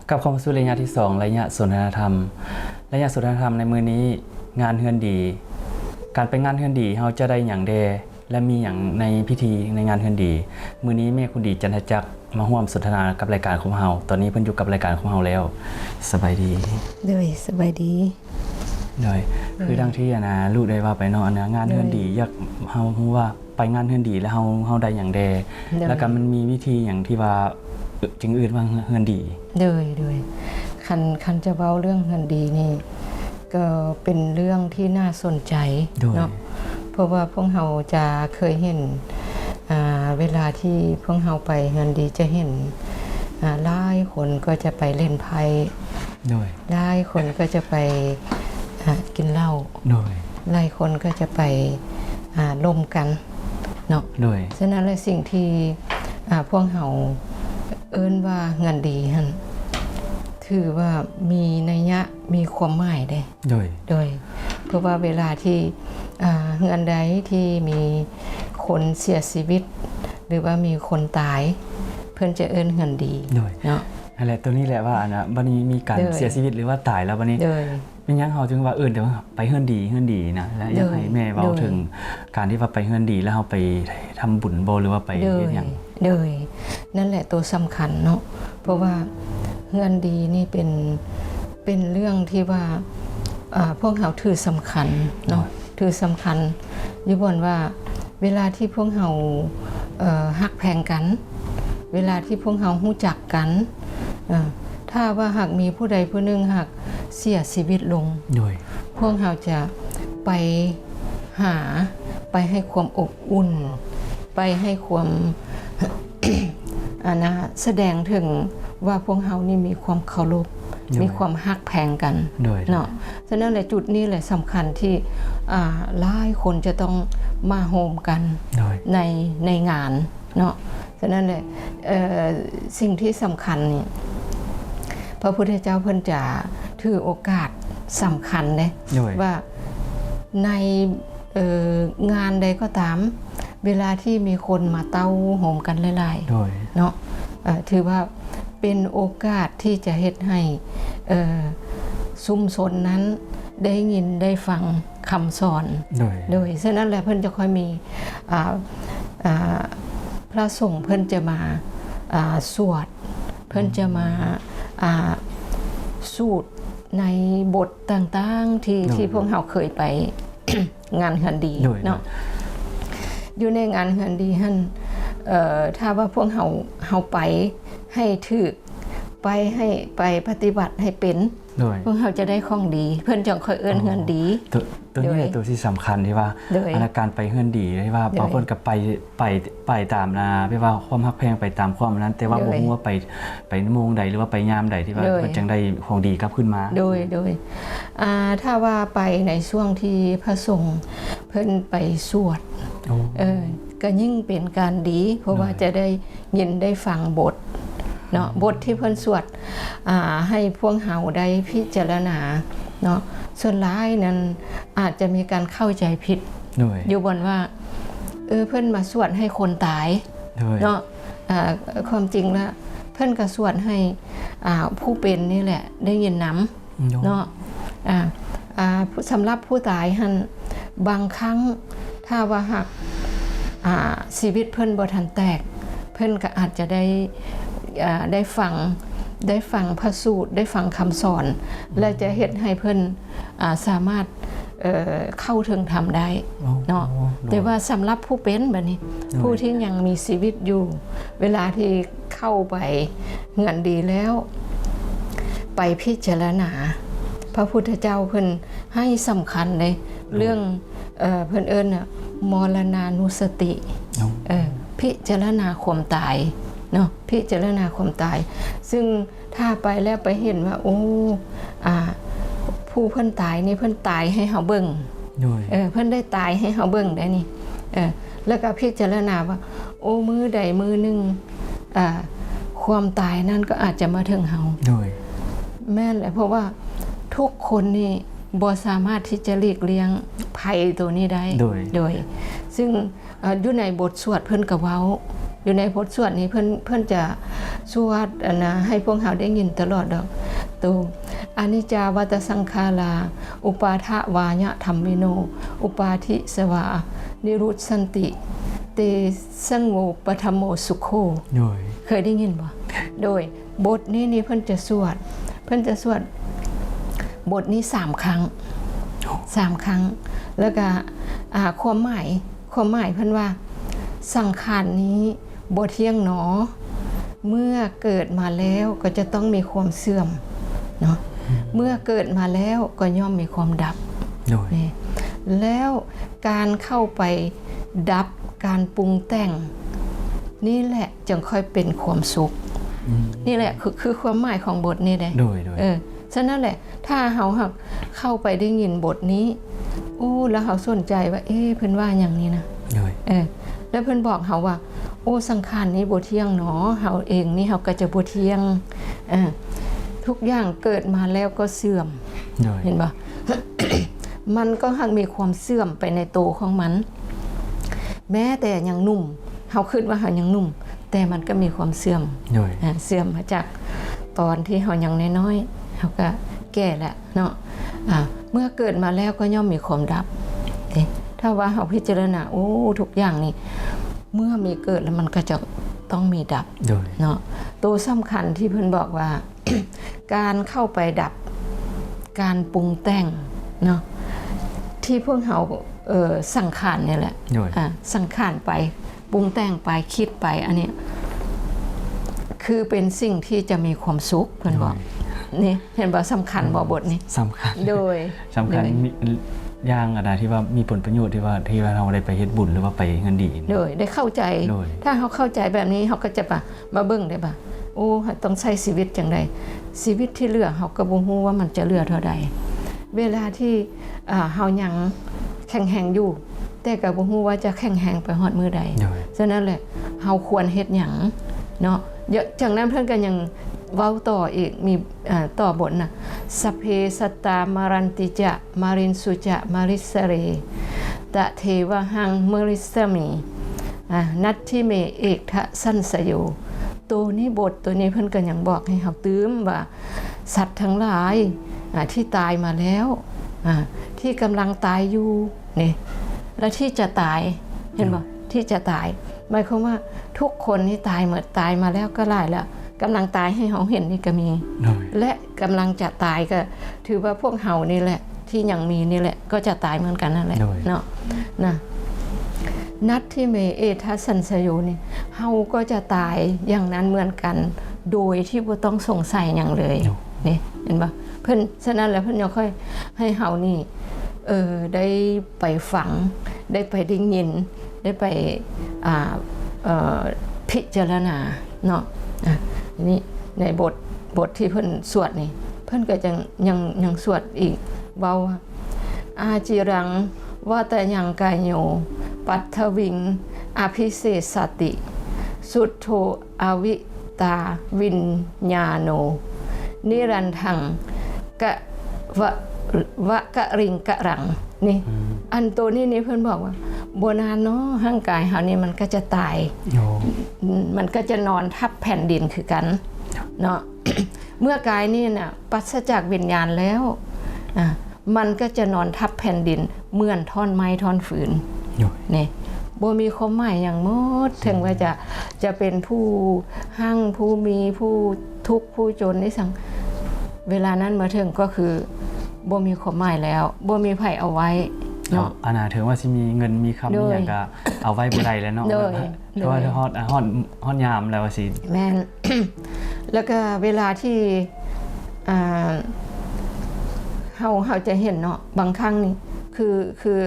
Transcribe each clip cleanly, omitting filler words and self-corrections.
กับเข้ามาสู่ระยะที่2ระยะสนทนาธรรมระยะสนทนาธรรมในมื้อนี้งานเฮือนดีการไปงานเฮือนดีเฮาจะได้หยังแดและมีหยังในพิธีในงานเฮือนดีมื้อนี้แม่คุณดีจันทจักรมาร่วมสนทนากับรายการของเฮาตอนนี้เพิ่นอยู่กับรายการของเฮาแล้วสบายดีด้วยสบายดีด้วยคือดังที่นะลูกได้ว่าไปเนาะนะงานเฮือนดีอยากเฮาฮู้ว่าไปงานเฮือนดีแล้วเฮาได้หยังแดแล้วก็มันมีวิธีหยังที่ว่าจึงอื่นว่าเฮือนดีด้วยคันจะเว้าเรื่องเฮือนดีนี่ก็เป็นเรื่องที่น่าสนใจเนาะเพราะว่าพวกเราจะเคยเห็นเวลาที่พวกเราไปเฮือนดีจะเห็นหลายคนก็จะไปเล่นไพ่ด้วยหลายคนก็จะไปกินเหล้าด้วยหลายคนก็จะไปลมกันเนาะด้วยฉะนั้นแล้วสิ่งที่พวกเราเอิ้นว่าเฮือนดีหั่นถือว่ามีนัยยะมีความหมายได้โดยเพราะว่าเวลาที่เฮือนใดที่มีคนเสียชีวิตหรือว่ามีคนตายเพิ่นจะเอิ้นเฮือนดีเนาะอะไรตัวนี้แหละว่านะบัดนี้มีการเสียชีวิตหรือว่าตายแล้วบัดนี้เป็นยังเฮาจึงว่าเดี๋ยวไปเฮือนดีนะและอยากให้แม่เว้าถึงการที่ว่าไปเฮือนดีแล้วเฮาไปทำบุญบ่หรือว่าไปเฮ็ดหยังนั่นแหละตัวสำคัญเนาะเพราะว่าเฮือนดีนี่เป็นเรื่องที่ว่าพวกเราถือสำคัญเนาะถือสำคัญอยู่บ่นว่าเวลาที่พวกเราฮักแพงกันเวลาที่พวกเรารู้จักกันถ้าว่าหากมีผู้ใดผู้หนึ่งหากเสียชีวิตลงพวกเราจะไปหาไปให้ความอบอุ่นไปให้ความแสดงถึงว่าพวกเรานี่มีความเคารพมีความฮักแพงกันเนาะฉะนั้นแหละจุดนี้แหละสำคัญที่หลายคนจะต้องมาโฮมกันในงานเนาะฉะนั้นแหละสิ่งที่สำคัญนี่พระพุทธเจ้าเพิ่นจะถือโอกาสสำคัญเลยว่าในงานใดก็ตามเวลาที่มีคนมาเต้าโฮมกันหลายๆเนาะถือว่าเป็นโอกาสที่จะเฮ็ดให้ชุมชนนั้นได้ยินได้ฟังคำสอนโดยฉะนั้นแหละเพิ่นจะค่อยมีพระสงฆ์เพิ่นจะมาสวดเพิ่นจะมาสูตรในบทต่างๆที่พวกเราเคยไป งานเฮือนดีเนาะอยู่ในงานเฮือนดีหั่นถ้าว่าพวกเราไปให้ถึกไปปฏิบัติให้เป็นพวกเราจะได้ของดีเพิ่นจังค่อยเอิ้นเฮือนดีตัวนี้ตัวที่สำคัญที่ว่าอาการไปเฮือนดีที่ว่าบางคนก็ไปตามนะที่ว่าความฮักแพงไปตามความนั้นแต่ว่าบ่ฮู้ว่าไปโมงใดหรือว่าไปยามใดที่ว่าเพิ่นจังได้ของดีกลับขึ้นมาโดยถ้าว่าไปในช่วงที่พระสงฆ์เพิ่นไปสวดก็ยิ่งเป็นการดีเพราะว่าจะได้ยินได้ฟังบทเนาะบทที่เพิ่นสวดให้พวกเฮาได้พิจารณาเนาะส่วนหลายนั้นอาจจะมีการเข้าใจผิดอยู่บนว่าเพิ่นมาสวดให้คนตายเนาะความจริงแล้วเพิ่นก็สวดให้ผู้เป็นนี่แหละได้ยินนำเนาะสำหรับผู้ตายหั่นบางครั้งถ้าว่าหากชีวิตเพิ่นบ่ทันแตกเพิ่นก็อาจจะได้ฟังพระสูตรได้ฟังคำสอนและจะเฮ็ดให้เพิ่นสามารถเข้าถึงธรรมได้เนาะแต่ว่าสำหรับผู้เป็นบัดนี้ผู้ที่ยังมีชีวิตอยู่เวลาที่เข้าไปเฮือนดีแล้วไปพิจารณาพระพุทธเจ้าเพิ่นให้สำคัญในเรื่องเพิ่นเอิ้นมรณานุสติพิจารณาความตายเนาะพิจารณาความตายซึ่งถ้าไปแล้วไปเห็นว่าผู้เพิ่นตายนี่เพิ่นตายให้เฮาเบิ่งเพิ่นได้ตายให้เฮาเบิ่งได้นี่แล้วก็พิจารณาว่ามื้อใดมื้อนึงความตายนั่นก็อาจจะมาถึงเฮาแม่นแหละเพราะว่าทุกคนนี่บ่สามารถที่จะหลีกเลี่ยงภัยตัวนี้ได้โดยซึ่งอยู่ในบทสวดเพิ่นก็เว้าอยู่ในบทสวดนี้เพิ่นจะ สวดนะให้พวกเราได้ยินตลอดดอกตูอนิจจาวัตสังขาราอุปาทะวายะธัมมิโนอุปาทิสวานิรุตสันติเตสังโวปธรรมโมสุโข โดย เคยได้ยินบ่โดยบทนี้เพิ่นจะสวดบทนี้3ครั้งแล้วก็ความหมายเพิ่นว่าสังขารนี้บ่เที่ยงหนอเมื่อเกิดมาแล้วก็จะต้องมีความเสื่อมเนาะเมื่อเกิดมาแล้วก็ย่อมมีความดับ โดย นี่แล้วการเข้าไปดับการปรุงแต่งนี่แหละจึงค่อยเป็นความสุขนี่แหละคือความหมายของบทนี้เลย โดย ฉะนั้นแหละถ้าเฮาเข้าไปได้ยินบทนี้โอ้แล้วเฮาสนใจว่าเพิ่นว่าอย่างนี้นะ โดย แล้วเพิ่นบอกเฮาว่าโอ้สังขารนี้บ่เที่ยงหนอเฮาเองนี่เฮาก็จะบ่เที่ยงทุกอย่างเกิดมาแล้วก็เสื่อม โดย เห็นบ่ มันก็หักมีความเสื่อมไปในตัวของมัน แม้แต่ยังหนุ่มเฮาคิดว่าเฮายังหนุ่มแต่มันก็มีความเสื่อม โดย เสื่อมมาจากตอนที่เฮายังน้อยๆเฮาก็แก่แล้วเนาะเมื่อเกิดมาแล้วก็ย่อมมีความดับถ้าว่าเฮาพิจารณาโอ้ทุกอย่างนี่เมื่อมีเกิดแล้วมันก็จะต้องมีดับ โดย เนาะตัวสำคัญที่เพิ่นบอกว่า การเข้าไปดับการปรุงแต่งเนาะที่พวกเฮาสังขารเนี่ยแหละ โดย สังขารไปปรุงแต่งไปคิดไปอันนี้คือเป็นสิ่งที่จะมีความสุขเพิ่นบอกนี่เห็นบ่สำคัญบ่บทนี้ สำคัญ โดย สำคัญอย่างอะไรที่ว่ามีผลประโยชน์ที่ว่าเราได้ไปเฮ็ดบุญหรือว่าไปเงินดี โดยได้เข้าใจ โดย ถ้าเขาเข้าใจแบบนี้เขาก็จะมาเบิ่งได้ป่ะโอ้ต้องใช้ชีวิตจังไดชีวิตที่เหลือเขาก็บ่ฮู้ว่ามันจะเหลือเท่าใดเวลาที่เฮายังแข็งแรงอยู่แต่ก็บ่ฮู้ว่าจะแข็งแรงไปฮอดมื้อใด โดย ฉะนั้นแหละเฮาควรเฮ็ดหยังเนาะจากนั้นเพิ่นก็ยังเว้าต่ออีกมีต่อบทน่ะสัพเพสัตตามารันติจะมารินสุจะมาริสเรตะเทวะหังมริสมีนัตถิเมเอกทะสันสโยตัวนี้บทตัวนี้เพิ่นก็ยังบอกให้เฮาตื้มว่าสัตว์ทั้งหลายที่ตายมาแล้วที่กำลังตายอยู่นี่และที่จะตายเห็นบ่ที่จะตายหมายความว่าทุกคนที่ตายหมดตายมาแล้วก็หลายแล้วกำลังตายให้เฮาเห็นนี่ก็มี โดย และกำลังจะตายก็ถือว่าพวกเฮานี่แหละที่ยังมีนี่แหละก็จะตายเหมือนกันนั่นแหละเนาะนะนัดที่เมเอทัสสันสโยนี่เฮาก็จะตายอย่างนั้นเหมือนกัน โดยที่บ่ต้องสงสัยอย่างเลยนี่เห็นปะเพิ่นฉะนั้นแล้วเพิ่นยังค่อยให้เฮานี่ได้ไปฝังได้ไปได้ยินได้ไปพิจารณาเนาะนี่ในบทที่เพิ่นสวดนี่เพิ่นก็ยังสวดอีกเว้าว่าอาจิรังวัตยังกายโยปัทถวิงอภิเศสติสุทโธอวิตาวิญญาโนนิรันทังกะวะกะริงกะรังนี่อันตัวนี้เพิ่นบอกว่าโบราณเนาะร่างกายเฮานี่มันก็จะตายมันก็จะนอนทับแผ่นดินคือกันเนาะ เมื่อกายนี่น่ะปราศจากวิญญาณแล้วมันก็จะนอนทับแผ่นดินเหมือนท่อนไม้ท่อนฝืนนี่บ่มีความหมายอย่างหมดถึงว่าจะเป็นผู้หั่งผู้มีผู้ทุกข์ผู้จนนี่สั่งเวลานั้นมาถึงก็คือบ่มีความหมายแล้วบ่มีไผเอาไว้เนาะอนาถึงว่าสิมีเงินมีคำนี่อย่างก็เอาไว้บ่ได้แล้วเนาะเพราะว่าฮอดยามแล้วสิแม่น แล้วก็เวลาที่เฮาจะเห็นเนาะบางครั้งนี่คือ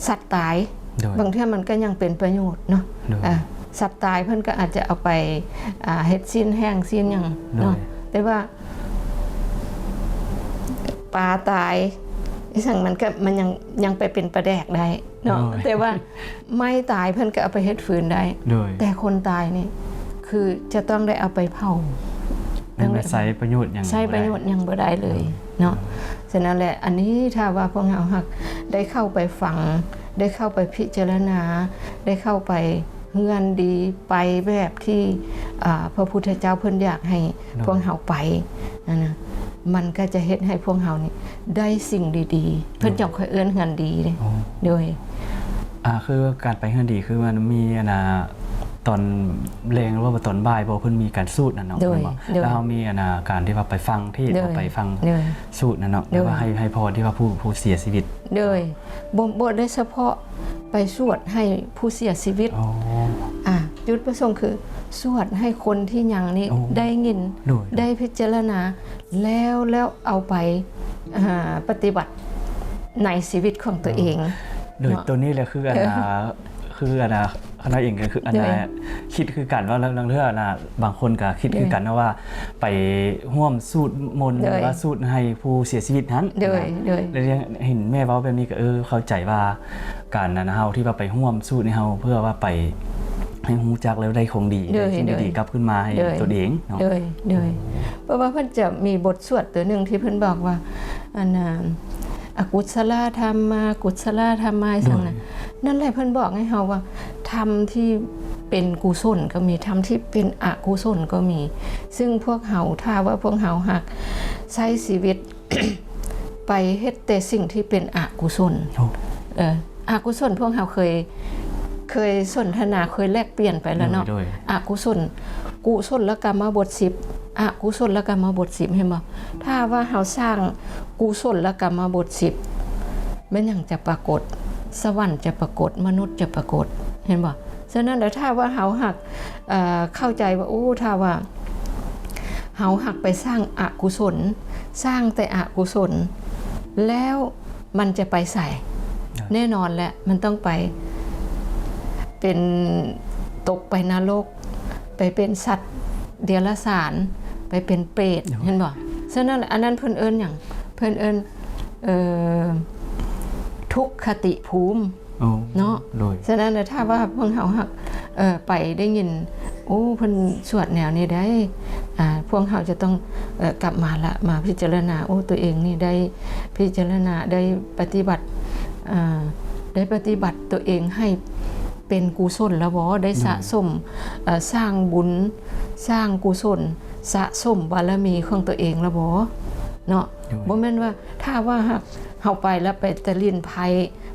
สัตว์ตายบางเทื่อมันก็ยังเป็นประโยชน์เนาะสัตว์ตายเพิ่นก็อาจจะเอาไปเฮ็ดซีนแห้งซีนหยังเนาะแต่ว่าปลาตายสั่งมันยังไปเป็นปลาแดกได้เนาะแต่ว่าไม่ตายเพิ่นก็เอาไปเฮ็ดฟืนได้แต่คนตายนี่คือจะต้องได้เอาไปเผาใช้ประโยชน์อย่างใช้ประโยชน์ยังบ่ได้เลยเนาะฉะนั้นแหละอันนี้ถ้าว่าพวกเราได้เข้าไปฟังได้เข้าไปพิจารณาได้เข้าไป เฮือนดีไปแบบที่พระพุทธเจ้าเพิ่นอยากให้พวกเฮาไปนะมันก็จะเฮ็ดให้พวกเฮานี่ได้สิ่งดีๆเพิ่นจังค่อยเอื้อนเฮือนดีเด้โดยคือการไปเฮือนดีคือมันมีตอนแรงหรือว่าตอนบ่ายบ่เพิ่นมีการสูตรนั่นเนาะแล้วเฮามีการที่ว่าไปฟังที่ไปฟังสูตรนั่นเนาะหรือว่าให้พรที่ว่าผู้เสียชีวิตโดยบ่ได้เฉพาะไปสวดให้ผู้เสียชีวิตจุดประสงค์คือสวดให้คนที่ยังนี้ได้ยินได้พิจารณาแล้วเอาไปปฏิบัติในชีวิตของตัวเองโดยตัวนี้แหละคือคณะเองก็คือคิดคือกันว่าลังเทื่อบางคนก็คิดคือกันนะว่าไปร่วมสูตรมนต์หรือว่าสูตรให้ผู้เสียชีวิตนั้นแล้วเห็นแม่เว้าแบบนี้ก็เข้าใจว่าการเฮาที่ว่าไปร่วมสูตรในเฮาเพื่อว่าไปให้ฮู้จักแล้วได้ของดีสิ่งดีๆกลับขึ้นมาให้ตัวเองเนาะเพราะว่าเพิ่นจะมีบทสวดตัวนึงที่เพิ่นบอกว่าอกุศลธรรมมากุศลธรรมมาสั่งนั่นแหละเพิ่นบอกให้เฮาว่าธรรมที่เป็นกุศลก็มีธรรมที่เป็นอกุศลก็มีซึ่งพวกเฮาถ้าว่าพวกเฮาหักใช้ชีวิต ไปเฮ็ดแต่สิ่งที่เป็นอกุศลอกุศลพวกเฮาเคยสนทนาเคยแลกเปลี่ยนไปแล้วเนาะอกุศลกุศลกรรมบท10อกุศลกรรมบท10เห็นบ่ถ้าว่าเฮาสร้างกุศลกรรมบท10แม่นหยังจะปรากฏสวรรค์จะปรากฏมนุษย์จะปรากฏเห็นบ่ฉะนั้นแล้วถ้าว่าเฮาหักเข้าใจว่าถ้าว่าเฮาหักไปสร้างอกุศลสร้างแต่อกุศลแล้วมันจะไปใส่แน่นอนแหละมันต้องไปเป็นตกไปนรกไปเป็นสัตว์เดรัจฉานไปเป็นเปรตเห็นบ่ฉะนั้นอันนั้นเพิ่นเอิ้นหยังเพิ่นเอิ้นทุกขติภูมิเนาะฉะนั้นถ้าว่าพวกเฮาหักไปได้ยินเพิ่นสวดแนวนี้ได้พวกเฮาจะต้องกลับมาละมาพิจารณาตัวเองนี่ได้พิจารณาได้ปฏิบัติตัวเองให้เป็นกุศลแล้วบ่ได้สะสมสร้างบุญสร้างกุศลสะสมบารมีของตัวเองแล้วบ่เนาะบ่แม่นว่าถ้าว่าเฮาไปแล้วไปแต่ลิ้นไผ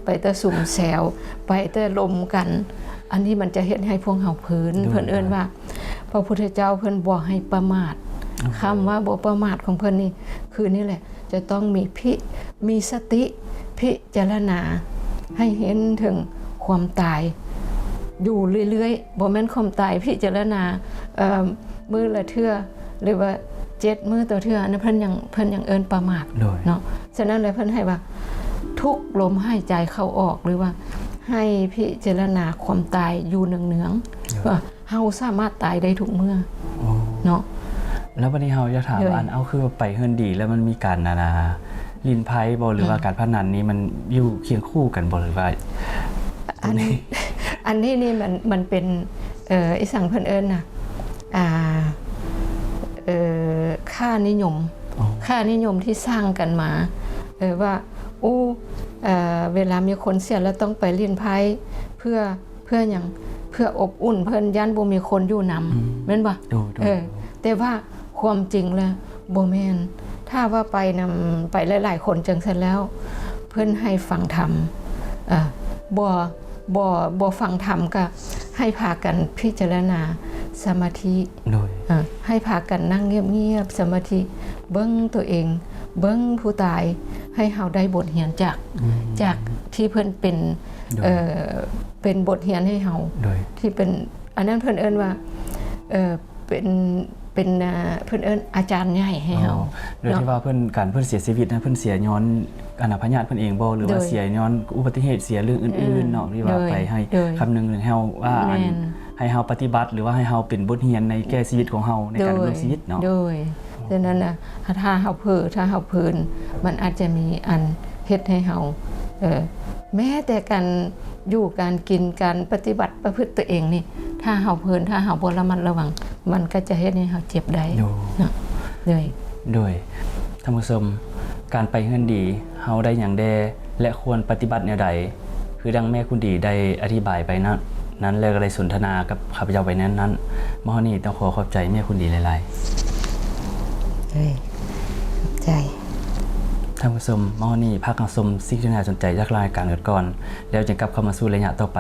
ไปแต่สุ่มแซวไปแต่ลมกันอันนี้มันจะเฮ็ดให้พวกเฮาเพิ่นเอิ้นว่าพระพุทธเจ้าเพิ่นบ่ให้ประมาทคำว่าบ่ประมาทของเพิ่นนี่คือนี่แหละจะต้องมีสติพิจารณาให้เห็นถึงความตายอยู่เรื่อยๆบ่แม่นความตายพิจารณามื้อละเทื่อหรือว่า7มื้อต่อเทื่อนะเพิ่นยังเอิ้นประมาทเนาะฉะนั้นเลยเพิ่นให้ว่าทุกลมหายใจเข้าออกหรือว่าให้พิจารณาความตายอยู่เนืองๆว่าเฮาสามารถตายได้ทุกเมื่อเนาะแล้ววันนี้เฮาจะถามว่าคือไปเฮือนดีแล้วมันมีการลินไพ่บ่หรือว่าการพนันนี้มันอยู่เคียงคู่กันบ่หรือว่าอันนี้นี่มันเป็นอีสังเพิ่นเอิ้นน่ะค่านิยมที่สร้างกันมาว่าเวลามีคนเสียแล้วต้องไปเล่นไพ่เพื่อหยังเพื่ออบอุ่นเพิ่นยันบ่มีคนอยู่นำแม่นบ่แต่ว่าความจริงแล้วบ่แม่นถ้าว่าไปหลายๆคนจังซั่นแล้วเพิ่นให้ฟังธรรมบ่ฟังธรรมก็ให้พากันพิจารณาสมาธิให้พากันนั่งเงียบๆสมาธิเบิ่งตัวเองเบิ่งผู้ตายให้เฮาได้บทเรียนจากที่เพิ่นเป็นบทเรียนให้เฮาที่เป็นอันนั้นเพิ่นเอิ้นว่าเป็นเพิ่นเอิ้นอาจารย์ใหญ่ให้เฮาโดยที่ว่าเพิ่นเสียชีวิตนะเพิ่นเสียย้อนพยาธิเพิ่นเองบ่หรือว่าเสียย้อนอุบัติเหตุเสียเรื่องอื่นๆเนาะที่ว่าไปให้คำนึงถึงเฮาว่าให้เฮาปฏิบัติหรือว่าให้เฮาเป็นบทเรียนในแก่ชีวิตของเฮาในการดำเนินชีวิตเนาะโดยฉะนั้นถ้าเฮาเพิ่นมันอาจจะมีอันเฮ็ดให้เฮาแม้แต่การอยู่การกินการปฏิบัติประพฤติตัวเองนี่ถ้าเฮาเพลินถ้าเฮาบ่ระมัดระวังมันก็จะเฮ็ดให้เฮาเจ็บได้เนาะโดยท่านผู้ชมการไปเฮือนดีเฮาได้หยังแดและควรปฏิบัติแนวใดคือดังแม่คุณดีได้อธิบายไป นั้นแล้วก็เลยสนทนากับข้าพเจ้าไปนั้นมอนี่ต้องขอขอบใจแม่คุณดีหลาย เฮ้ยขอบใจ ๆท่านผู้ชมมอนี่พักเอาชมสิ่งที่น่าสนใจจากรายการก่อนแล้วจะกลับเข้ามาสู่ระยะต่อไป